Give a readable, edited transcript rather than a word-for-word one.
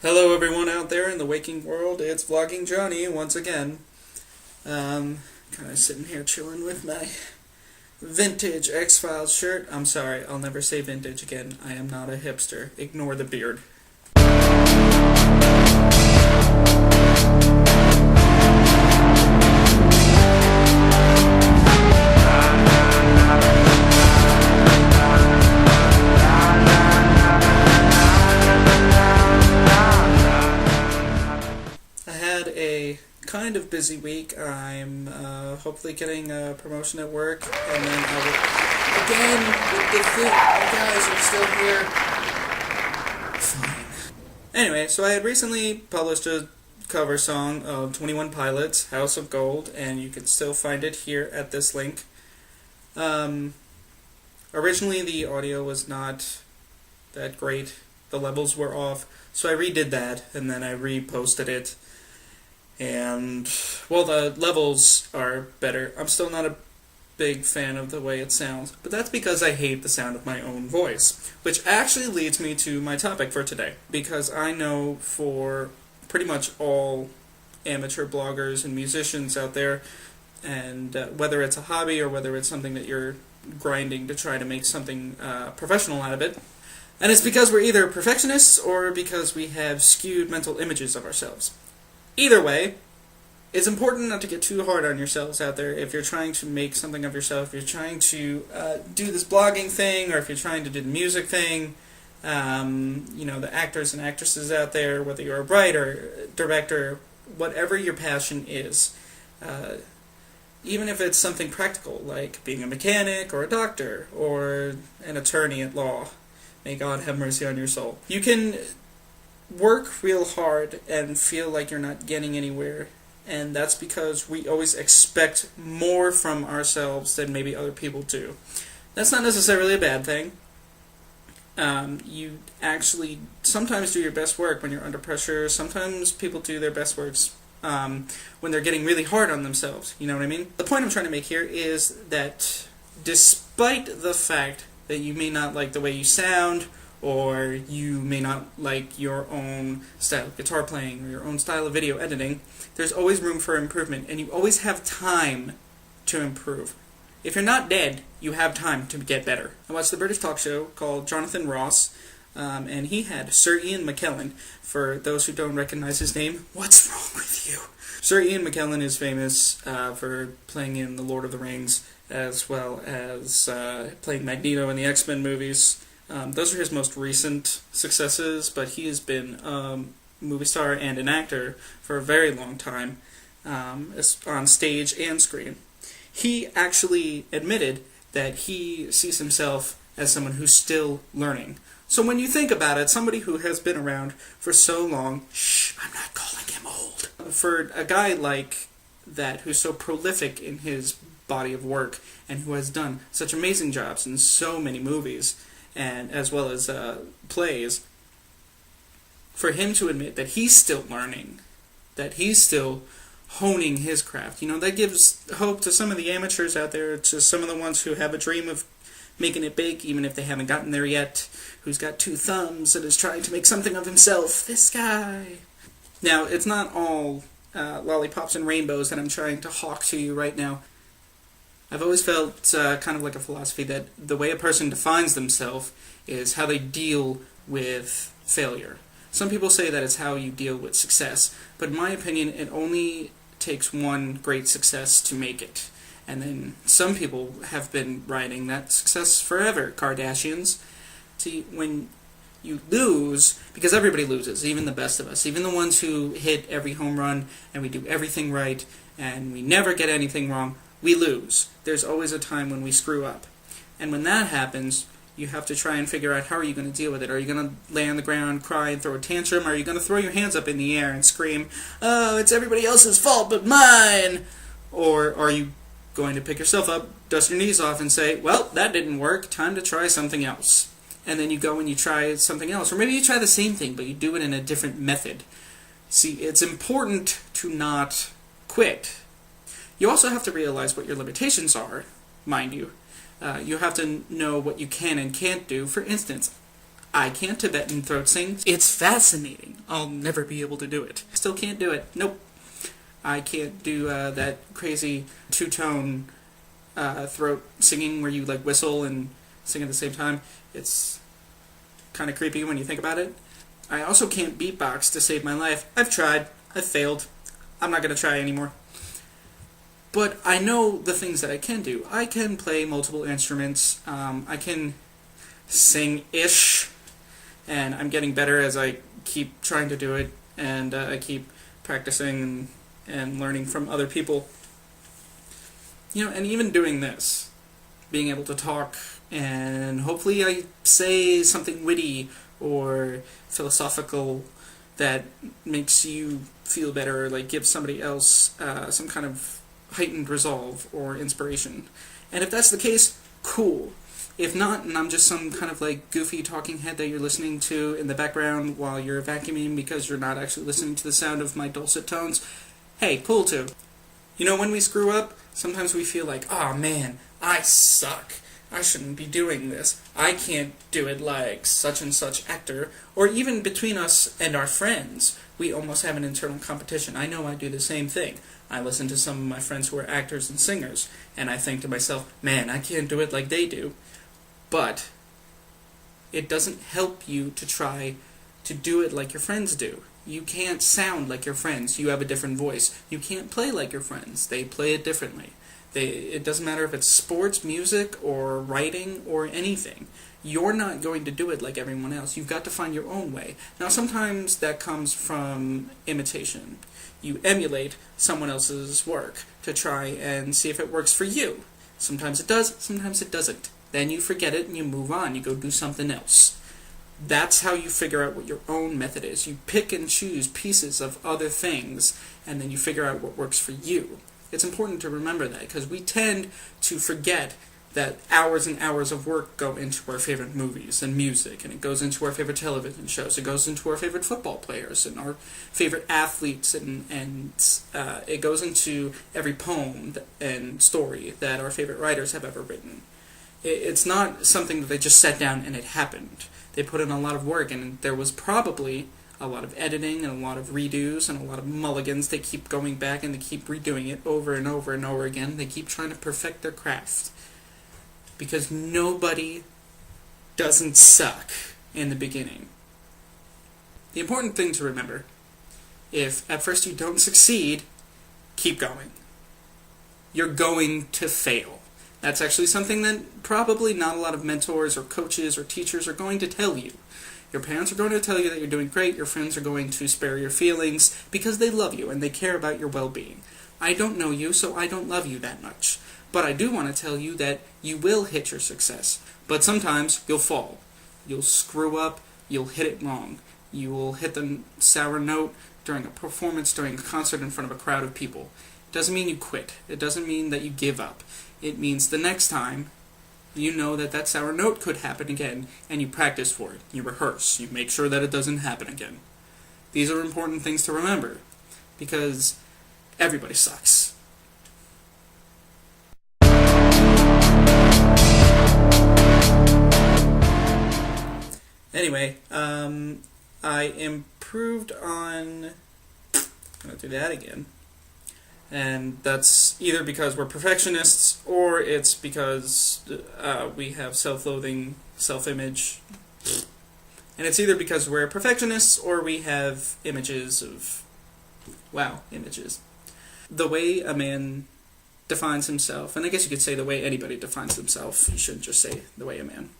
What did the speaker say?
Hello everyone out there in the waking world, it's Vlogging Johnny once again. Kind of sitting here chilling with my vintage X-Files shirt. I'm sorry, I'll never say vintage again. I am not a hipster. Ignore the beard. Kind of busy week. I'm hopefully getting a promotion at work, and then I will, again, with the thing, you guys are still here. Fine. Anyway, so I had recently published a cover song of 21 Pilots, House of Gold, and you can still find it here at this link. Originally the audio was not that great. The levels were off, so I redid that, and then I reposted it. And, well, the levels are better. I'm still not a big fan of the way it sounds, but that's because I hate the sound of my own voice. Which actually leads me to my topic for today, because I know for pretty much all amateur bloggers and musicians out there, and whether it's a hobby or whether it's something that you're grinding to try to make something professional out of it, and it's because we're either perfectionists or because we have skewed mental images of ourselves. Either way, it's important not to get too hard on yourselves out there if you're trying to make something of yourself, if you're trying to do this blogging thing, or if you're trying to do the music thing. The actors and actresses out there, whether you're a writer, director, whatever your passion is, even if it's something practical, like being a mechanic, or a doctor, or an attorney at law, may God have mercy on your soul. You can work real hard and feel like you're not getting anywhere, and that's because we always expect more from ourselves than maybe other people do. That's not necessarily a bad thing. You actually sometimes do your best work when you're under pressure. Sometimes people do their best works when they're getting really hard on themselves. You know what I mean? The point I'm trying to make here is that despite the fact that you may not like the way you sound, or you may not like your own style of guitar playing, or your own style of video editing, there's always room for improvement, and you always have time to improve. If you're not dead, you have time to get better. I watched the British talk show called Jonathan Ross, and he had Sir Ian McKellen. For those who don't recognize his name, what's wrong with you? Sir Ian McKellen is famous for playing in The Lord of the Rings, as well as playing Magneto in the X-Men movies. Those are his most recent successes, but he has been a movie star and an actor for a very long time, on stage and screen. He actually admitted that he sees himself as someone who's still learning. So when you think about it, somebody who has been around for so long, I'm not calling him old. For a guy like that, who's so prolific in his body of work, and who has done such amazing jobs in so many movies, and as well as plays, for him to admit that he's still learning, that he's still honing his craft, that gives hope to some of the amateurs out there, to some of the ones who have a dream of making it big, even if they haven't gotten there yet, who's got two thumbs and is trying to make something of himself. This guy. Now, it's not all lollipops and rainbows that I'm trying to hawk to you right now. I've always felt kind of like a philosophy that the way a person defines themselves is how they deal with failure. Some people say that it's how you deal with success, but in my opinion, it only takes one great success to make it. And then some people have been riding that success forever. Kardashians. See, when you lose, because everybody loses, even the best of us, even the ones who hit every home run, and we do everything right, and we never get anything wrong, we lose. There's always a time when we screw up. And when that happens, you have to try and figure out how are you going to deal with it. Are you going to lay on the ground, cry, and throw a tantrum? Are you going to throw your hands up in the air and scream, "Oh, it's everybody else's fault but mine"? Or are you going to pick yourself up, dust your knees off, and say, well, that didn't work, time to try something else? And then you go and you try something else. Or maybe you try the same thing, but you do it in a different method. See, it's important to not quit. You also have to realize what your limitations are, mind you. You have to know what you can and can't do. For instance, I can't Tibetan throat sing. It's fascinating. I'll never be able to do it. Still can't do it. Nope. I can't do that crazy two-tone throat singing where you like whistle and sing at the same time. It's kind of creepy when you think about it. I also can't beatbox to save my life. I've tried. I've failed. I'm not going to try anymore. But I know the things that I can do. I can play multiple instruments. I can sing-ish. And I'm getting better as I keep trying to do it. And I keep practicing and learning from other people. You know, and even doing this, being able to talk, and hopefully I say something witty or philosophical that makes you feel better, or like gives somebody else some kind of heightened resolve or inspiration. And if that's the case, cool. If not, and I'm just some kind of like goofy talking head that you're listening to in the background while you're vacuuming because you're not actually listening to the sound of my dulcet tones, hey, cool too. You know, when we screw up, sometimes we feel like, oh man, I suck. I shouldn't be doing this. I can't do it like such and such actor. Or even between us and our friends, we almost have an internal competition. I know I do the same thing. I listen to some of my friends who are actors and singers, and I think to myself, man, I can't do it like they do. But it doesn't help you to try to do it like your friends do. You can't sound like your friends. You have a different voice. You can't play like your friends. They play it differently. It doesn't matter if it's sports, music, or writing, or anything. You're not going to do it like everyone else. You've got to find your own way. Now, sometimes that comes from imitation. You emulate someone else's work to try and see if it works for you. Sometimes it does, sometimes it doesn't. Then you forget it and you move on. You go do something else. That's how you figure out what your own method is. You pick and choose pieces of other things, and then you figure out what works for you. It's important to remember that, because we tend to forget that hours and hours of work go into our favorite movies and music, and it goes into our favorite television shows, it goes into our favorite football players and our favorite athletes, and it goes into every poem and story that our favorite writers have ever written. It's not something that they just sat down and it happened. They put in a lot of work, and there was probably a lot of editing and a lot of redos and a lot of mulligans. They keep going back and they keep redoing it over and over and over again. They keep trying to perfect their craft. Because nobody doesn't suck in the beginning. The important thing to remember, if at first you don't succeed, keep going. You're going to fail. That's actually something that probably not a lot of mentors or coaches or teachers are going to tell you. Your parents are going to tell you that you're doing great. Your friends are going to spare your feelings because they love you and they care about your well-being. I don't know you, so I don't love you that much. But I do want to tell you that you will hit your success. But sometimes you'll fall. You'll screw up. You'll hit it wrong. You will hit the sour note during a performance, during a concert in front of a crowd of people. It doesn't mean you quit. It doesn't mean that you give up. It means the next time you know that that sour note could happen again, and you practice for it. You rehearse. You make sure that it doesn't happen again. These are important things to remember, because everybody sucks. Anyway, I improved on... I'm going to do that again. And that's either because we're perfectionists, or it's because we have self-loathing, self-image. And it's either because we're perfectionists, or we have images of... wow, images. The way a man defines himself, and I guess you could say the way anybody defines himself, you shouldn't just say the way a man.